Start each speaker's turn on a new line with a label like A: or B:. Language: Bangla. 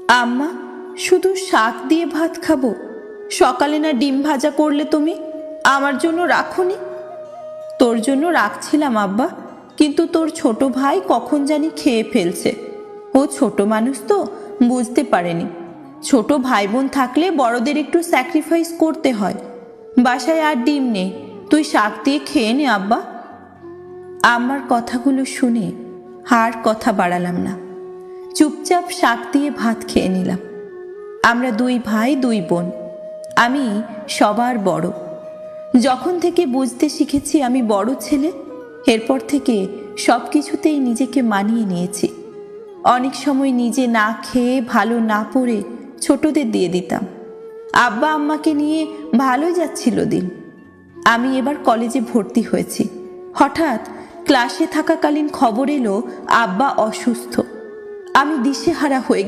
A: আম্মা, শুধু শাক দিয়ে ভাত খাবো? সকালে না ডিম ভাজা করলে তুমি? আমার জন্য রাখোনি? তোর জন্য রাখছিলাম আব্বা, কিন্তু তোর ছোট ভাই কখন জানি খেয়ে ফেলছে। ও ছোট মানুষ তো, বুঝতে পারেনি। ছোট ভাই বোন থাকলে বড়দের একটু স্যাক্রিফাইস করতে হয়। বাসায় আর ডিম নেই, তুই শাক দিয়ে খেয়ে নে আব্বা। আমার কথাগুলো শুনে আর কথা বাড়ালাম না, চুপচাপ শাক দিয়ে ভাত খেয়ে নিলাম। আমরা দুই ভাই দুই বোন, আমি সবার বড়। যখন থেকে বুঝতে শিখেছি আমি বড় ছেলে, এরপর থেকে সব কিছুতেই নিজেকে মানিয়ে নিয়েছি। অনেক সময় নিজে না খেয়ে ভালো না পড়ে ছোটদের দিয়ে দিতাম। আব্বা আম্মাকে নিয়ে ভালোই যাচ্ছিল দিন। আমি এবার কলেজে ভর্তি হয়েছি। হঠাৎ ক্লাসে থাকাকালীন খবর এলো আব্বা অসুস্থ। আমি দিশেহারা হয়ে